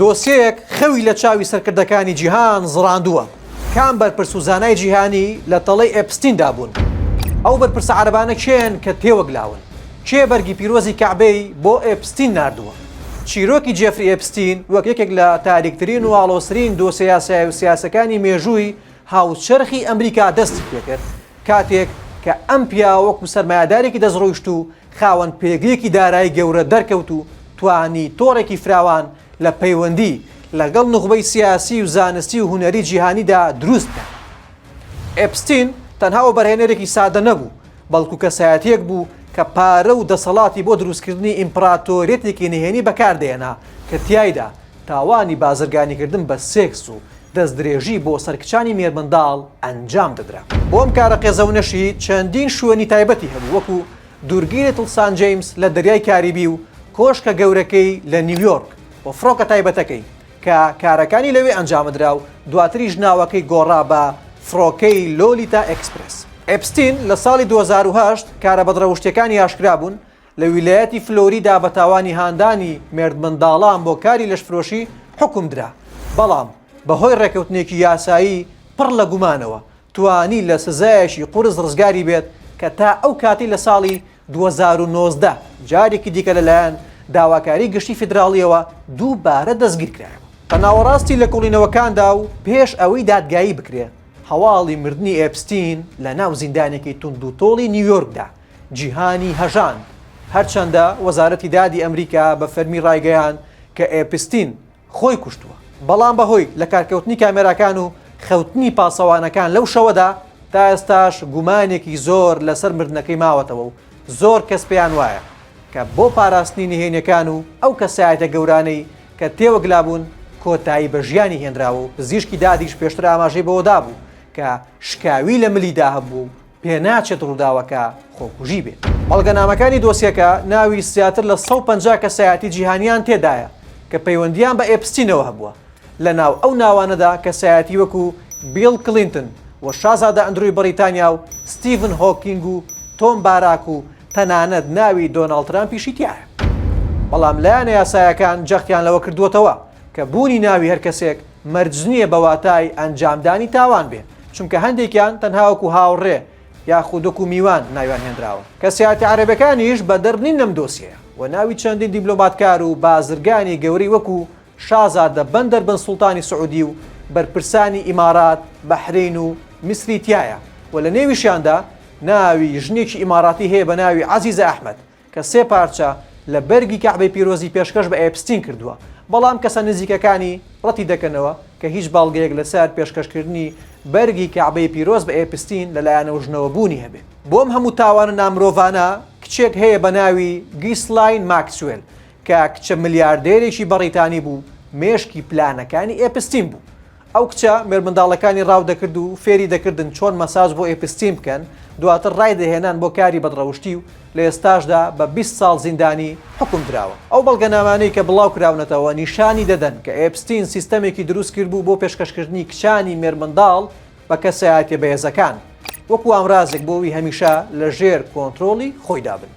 دۆسیەیەک خەوی لە چاوی سەرکردەکانی جیهان زڕاندووە. کام بەرپرس و زانای جیهانی لە تەڵەی ئێپستیندا بوون. ئەو بەرپرسە عەرەبانە کێن کە تێوەگلاون؟ کێ بەرگی پیرۆزی کەعبەی بۆ ئێپستین ناردووە؟ چیرۆکی جێفری ئێپستین وەک یەکێک لە تاریکترین و ئاڵۆسرین دۆسیە یاسایی و سیاسەکانی مێژووی هاوچەرخی ئەمریکا دەستی پێکرد کاتێک کە ئەم پیاوە وەکو سەرمایه‌دارێکی دەستڕۆیشت و خاوەن پێگەیەکی دارایی گەورە دەرکەوت و توانی تۆڕێکی فراوان لە پەیوەندی لەگەڵ نوخبەی سیاسی و زانستی و هونەری جیهانیدا دروست بکات. ئێپستین تەنها بەرهێنەرێکی سادە نەبوو، بەڵکو کەسایەتیەک بوو کە پارە و دەسەڵاتی بۆ دروستکردنی ئیمپراتۆریەتێکی نهێنی بەکاردێنا کە تیایدا تاوانی بازرگانیکردن بە سێکس و دەستدرێژی بۆ سەرکچانی مێرمەنداڵ ئەنجام دەدرا. بۆ ئەم کارە قێزەونەشی چەندین شوێنی تایبەتی هەبوو، وەکو دوورگیری سان جەیمس لە دەریای کاریبی و کۆشکە گەورەکەی لە نیویۆرک و فڕۆکە تایبەتەکەی کە کارەکانی لەوێ ئەنجامدرا و دواتریش ناوەکەی گۆڕا بە فڕۆکەی لۆلیتا ئەکسپرس. ئێپستین لە ساڵی 2008 کارە بەدڕەوشتەکانی ئاشکرا بوون لە ویلایەتی فلۆریدا بە تاوانی هاندانی مێردمەنداڵان بۆ کاری لەشفرۆشی حکم درا، بەڵام بەهۆی ڕێکەوتنێکی یاسایی پڕ لە گومانەوە توانی لە سزایەکی قورس ڕزگاری بێت کە تا ئەو کاتی لە ساڵی 2019 جارێکی دیکە لەلایەن داواکاری گشتی فیدراڵیەوە دووبارە دەستگیر کرایەوە. بەناوەڕاستی لە کۆڵینەوەکاندا و پێش ئەوەی دادگایی بکرێت هەواڵی مردنی ئێپستین لە ناو زیندانێکی توند و تۆڵی نیویۆرکدا جیهانی هەژان، هەرچەندە وەزارەتی دادی ئەمریکا بە فەرمی ڕایگەیان کە ئێپستین خۆی کوشتووە، بەڵام بەهۆی لە کارکەوتنی کامێراکان و خەوتنی پاسەوانەکان لەو شەوەدا تا ئێستاش گومانێکی زۆر لەسەر مردنەکەی ماوەتەوە و زۆر کەس پێیان وایە کە بۆ پاراستنی نهێنیەکان و ئەو کەسایەتە گەورانەی کە تێوەگلابوون کۆتایی بە ژیانی هێنراوە و پزیشکی دادیش پێشتر ئاماژەی بەوەدا بوو کە شکاوی لە ملیدا هەبوو پێناچێت ڕووداوەکە خۆکوژی بێت. بەڵگەنامەکانی دۆسیەکە ناوی زیاتر لە 150 کەسایەتی جیهانیان تێدایە کە پەیوەندیان بە ئێپستینەوە هەبووە. لە ناو ئەو ناوانەدا کەسایەتی وەکو بیل کلینتن و شازادە ئەندروی بەریتانیا و ستیڤن هۆکینگ و تۆم باراک و تەنانەت ناوی دۆناڵد ترامپیشی تایە. بەڵام لایەنە یاسایەکان جەختیان لەوە کردووەتەوە کە بوونی ناوی هەر کەسێک مەرجنیە بە واتای ئەنجامدانی تاوان بێ، چونکە هەندێکیان تەنها وەکو هاوڕێ یاخود وەکو میوان ناویان هێنراوە. کەسایەتی عەرەبەکانیش بە دەرنین لەم دۆسیەیە و ناوی چەندین دیبلۆماتکار و بازرگانی گەورەی وەکو شازادە بەندەر بن سوڵتانی سعودی و بەرپرسانی ئیمارات، بەحرین و میسری تایە و لە نێویشیاندا ناوی ژنێکی ئیماراتی هەیە بە ناوی عەزیزە ئەحمەد کە 3 پارچە لە بەرگی کەعبەی پیرۆزی پێشکەش بە ئێپستین کردووە، بەڵام کەسە نزیکەکانی ڕەتی دەکەنەوە کە هیچ باڵگەیەک لەسەر پێشکەشکردنی بەرگی کەعبەی پیرۆز بە ئێپستین لەلایەنەوە ژنەوە بوونی هەبێت. بۆم هەموو تاوانە نامرۆڤانە کچێک هەیە بە ناوی گیسلاین ماکسوێل کە کچە ملیاردێرێکی بەڕیتانی بوو، مێشکی پلانەکانی ئێپستین بوو. ئەو کچە مێرمەنداڵەکانی ڕاو دەکرد و فێری دەکردن چۆن مەساج بۆ ئێپستین بکەن، دواتر ڕای دەهێنان بۆ کاری بەدڕەوشتی و لە ئێستاشدا بە 20 ساڵ زیندانی حکم دراوە. ئەو بەڵگەنامانەی کە بڵاو کراونەتەوە نیشانی دەدەن کە ئێپستین سیستەمێکی دروست کرد بوو بۆ پێشکەشکردنی کچانی مێرمەنداڵ بە کەسایەتیە بەهێزەکان، وەکو ئامرازێک بۆەوەی هەمیشە لە ژێر کۆنتڕۆڵی خۆی دابن.